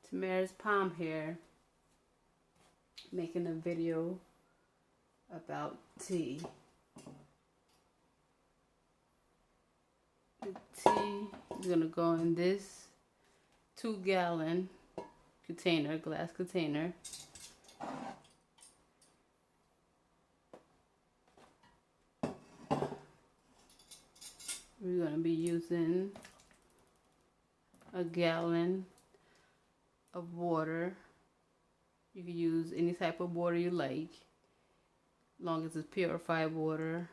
Tamara's Palm here, making a video about tea. The tea is going to go in this 2-gallon container, glass container. We're going to be using a gallon of water. You can use any type of water you like, as long as it's purified water.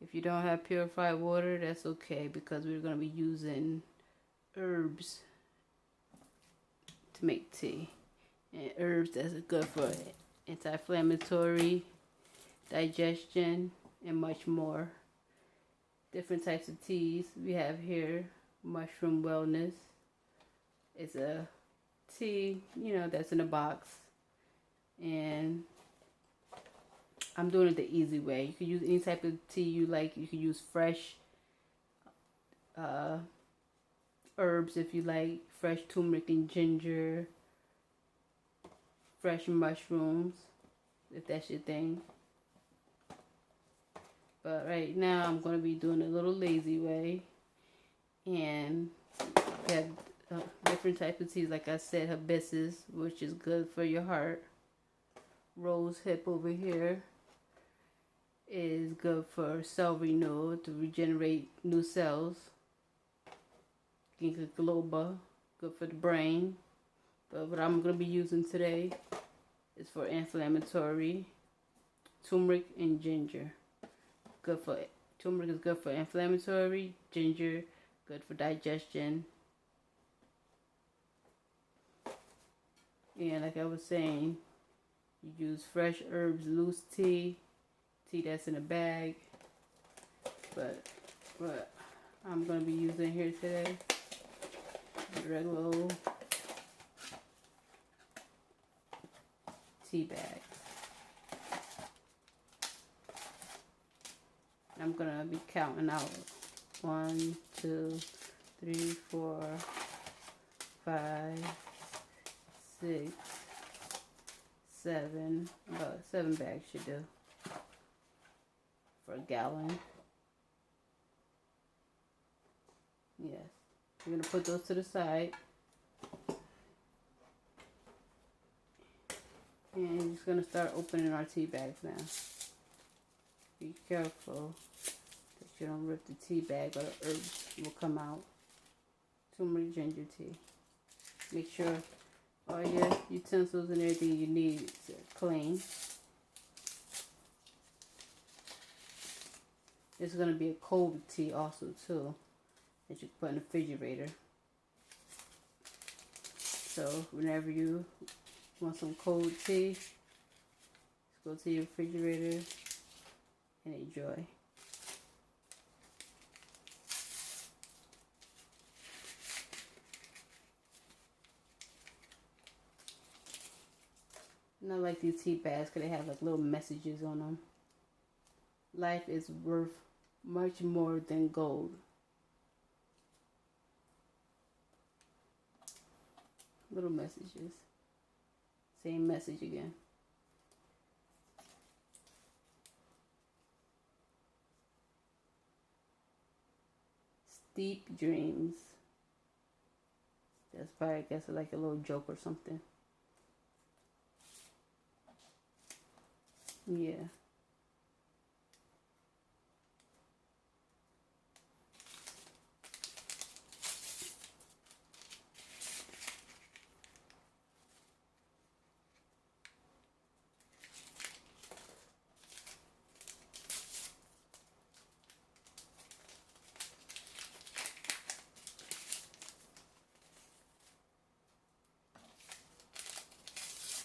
If you don't have purified water, that's okay, because we're going to be using herbs to make tea. And herbs that's good for anti-inflammatory, digestion, and much more. Different types of teas we have here. Mushroom Wellness. It's a tea, that's in a box. And I'm doing it the easy way. You can use any type of tea you like. You can use fresh herbs if you like. Fresh turmeric and ginger. Fresh mushrooms, if that's your thing. But right now I'm going to be doing a little lazy way. And we have different types of teas. Like I said, hibiscus, which is good for your heart. Rose hip over here is good for cell renewal, to regenerate new cells. Ginkgo biloba, good for the brain. But what I'm going to be using today is for inflammatory. Turmeric and ginger. Turmeric is good for inflammatory. Ginger, good for digestion. And like I was saying, you use fresh herbs, loose tea that's in a bag. But what I'm going to be using here today, regular old tea bags. I'm going to be counting out 1, 2, 3, 4, 5, 6, 7. About 7 bags should do for a gallon. Yes. We're going to put those to the side. And we're just going to start opening our tea bags now. Be careful that you don't rip the tea bag, or the herbs will come out. Turmeric ginger tea. Make sure all your utensils and everything you need is clean. It's going to be a cold tea also too, that you can put in the refrigerator. So whenever you want some cold tea, just go to your refrigerator and enjoy. And I like these tea bags because they have like little messages on them. Life is worth much more than gold. Little messages. Same message again. Deep dreams. That's probably, I guess, like a little joke or something. Yeah.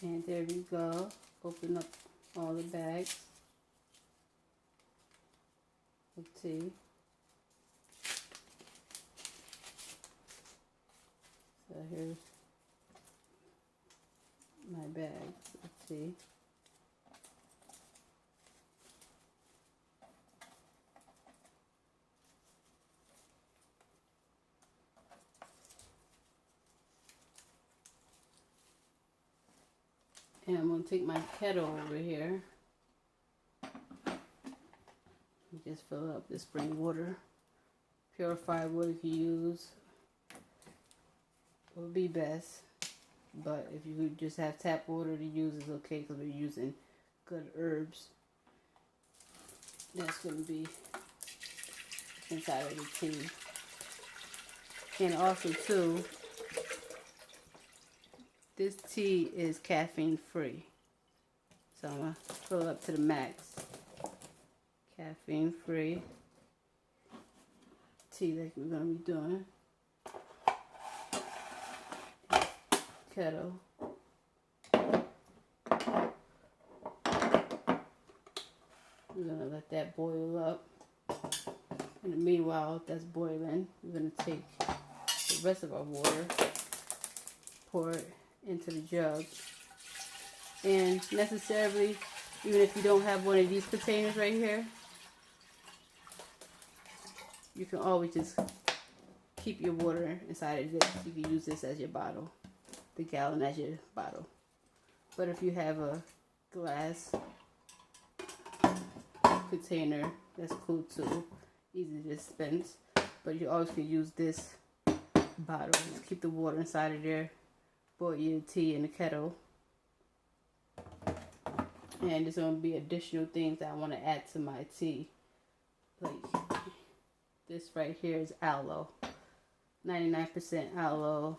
And there we go. Open up all the bags of tea. So here's my bags of tea. And I'm going to take my kettle over here. Just fill up the spring water. Purified water if you use would be best. But if you just have tap water to use, it's okay because we're using good herbs. That's going to be inside of the tea. And also too, this tea is caffeine free. So I'm going to fill it up to the max. Caffeine free tea that we're going to be doing. Kettle. We're going to let that boil up. In the meanwhile, that's boiling, we're going to take the rest of our water, pour it into the jug. And necessarily, even if you don't have one of these containers right here, you can always just keep your water inside of this. You can use this as your bottle, the gallon as your bottle. But if you have a glass container, that's cool too. Easy to dispense. But you always can use this bottle. Just keep the water inside of there. Boil your tea in the kettle. And there's going to be additional things that I want to add to my tea. Like this right here is aloe. 99% aloe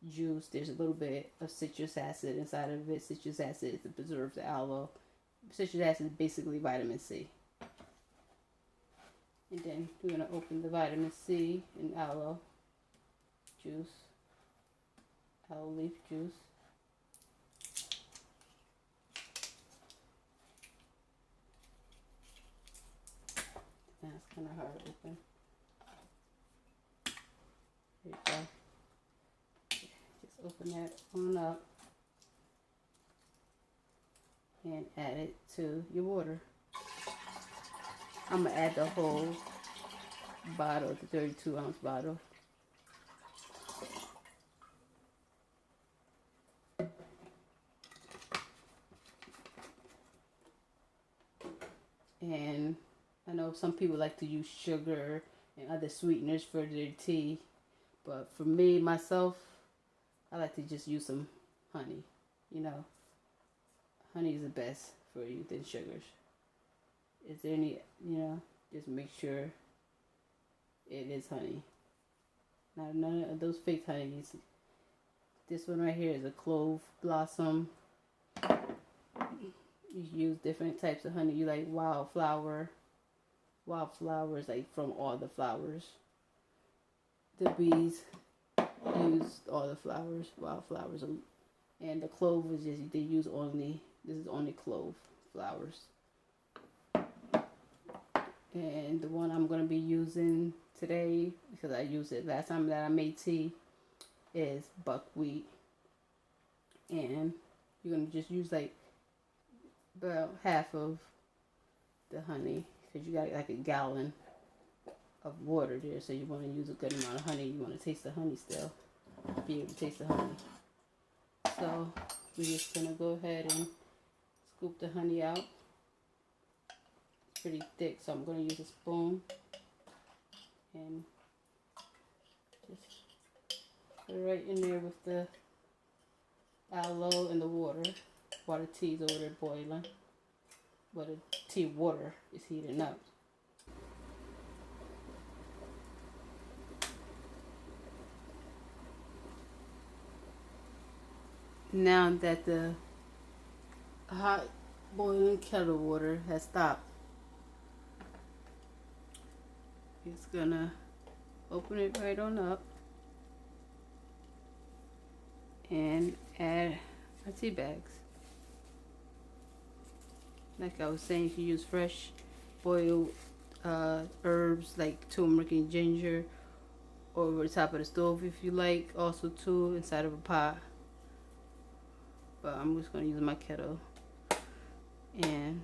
juice. There's a little bit of citrus acid inside of it. Citrus acid preserves the aloe. Citrus acid is basically vitamin C. And then we're going to open the vitamin C and aloe juice. Aloe leaf juice. Now it's kind of hard to open. There you go. Just open that on up and add it to your water. I'm going to add the whole bottle, the 32-ounce bottle. And I know some people like to use sugar and other sweeteners for their tea. But for me, myself, I like to just use some honey. You know, honey is the best for you than sugars. Is there any, you know, just make sure it is honey. Not none of those fake honeys. This one right here is a clove blossom. You use different types of honey. You like wildflower. Wildflower is like from all the flowers. The bees use all the flowers, wildflowers. And the clove is just, they use only, this is only clove flowers. And the one I'm going to be using today, because I used it last time that I made tea, is buckwheat. And you're going to just use like about half of the honey, because you got like a gallon of water there, so you want to use a good amount of honey. You want to taste the honey still, be able to taste the honey. So we're just going to go ahead and scoop the honey out. Pretty thick, so I'm going to use a spoon and just put it right in there with the aloe and the water while the tea's over there boiling, while the tea water is heating up. Now that the hot boiling kettle water has stopped, just gonna open it right on up and add our tea bags. Like I was saying, you can use fresh boiled herbs like turmeric and ginger over the top of the stove if you like, also too inside of a pot. But I'm just gonna use my kettle, and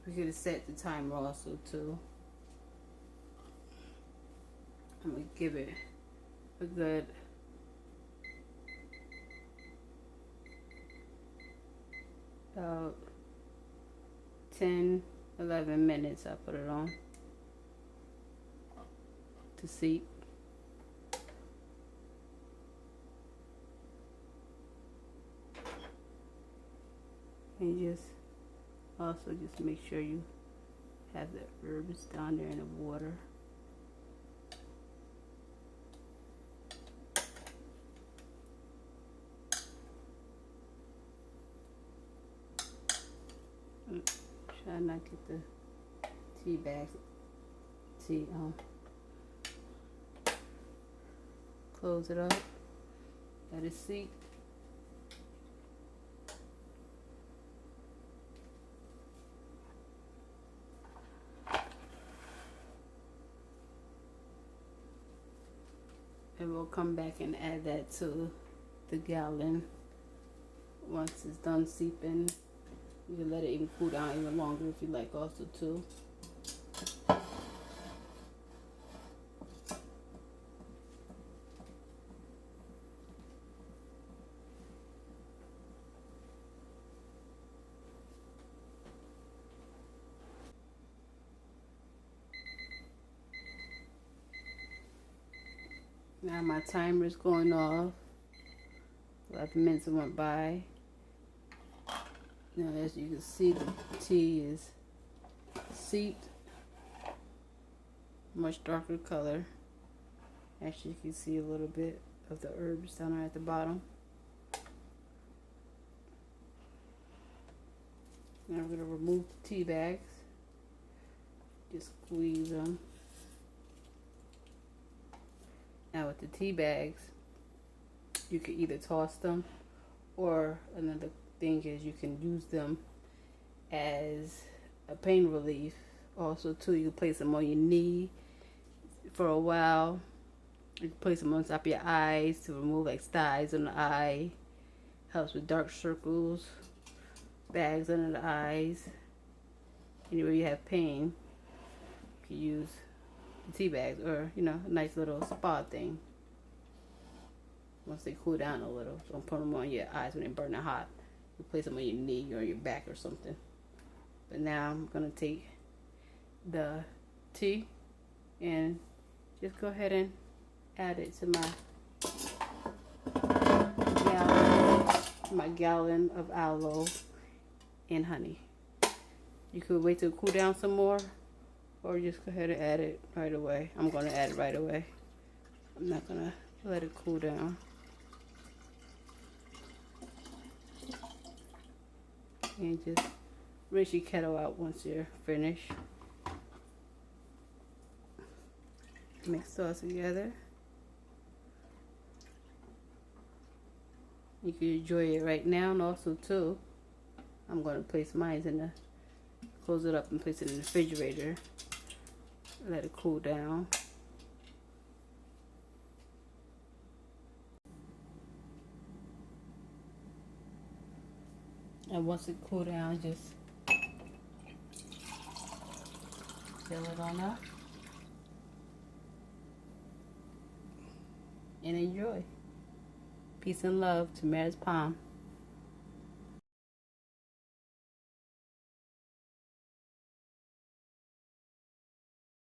we're gonna set the timer also too. I'm gonna give it a good about 10-11 minutes. I put it on to seep. And just also just make sure you have the herbs down there in the water. Try not to get the tea bags, close it up, let it seep. And we'll come back and add that to the gallon once it's done seeping. You can let it even cool down even longer if you like also too. Now my timer is going off. 11 minutes went by. Now as you can see, the tea is seeped, much darker color. Actually, you can see a little bit of the herbs down there at the bottom. Now we're going to remove the tea bags. Just squeeze them. Now with the tea bags, you can either toss them, or another thing is you can use them as a pain relief. Also too, you can place them on your knee for a while. You can place them on top of your eyes to remove like styes on the eye. Helps with dark circles, bags under the eyes. Anywhere you have pain, you can use the tea bags, or a nice little spa thing. Once they cool down a little, don't put them on your eyes when they're burning hot. You place them on your knee or your back or something. But now I'm gonna take the tea and just go ahead and add it to my gallon of aloe and honey. You could wait till it cool down some more, or just go ahead and add it right away. I'm gonna add it right away. I'm not gonna let it cool down. And just rinse your kettle out once you're finished. Mix those together. You can enjoy it right now, and also too, I'm going to place mine close it up and place it in the refrigerator. Let it cool down. And once it cool down, just fill it on up and enjoy. Peace and love. Tamara's Palm.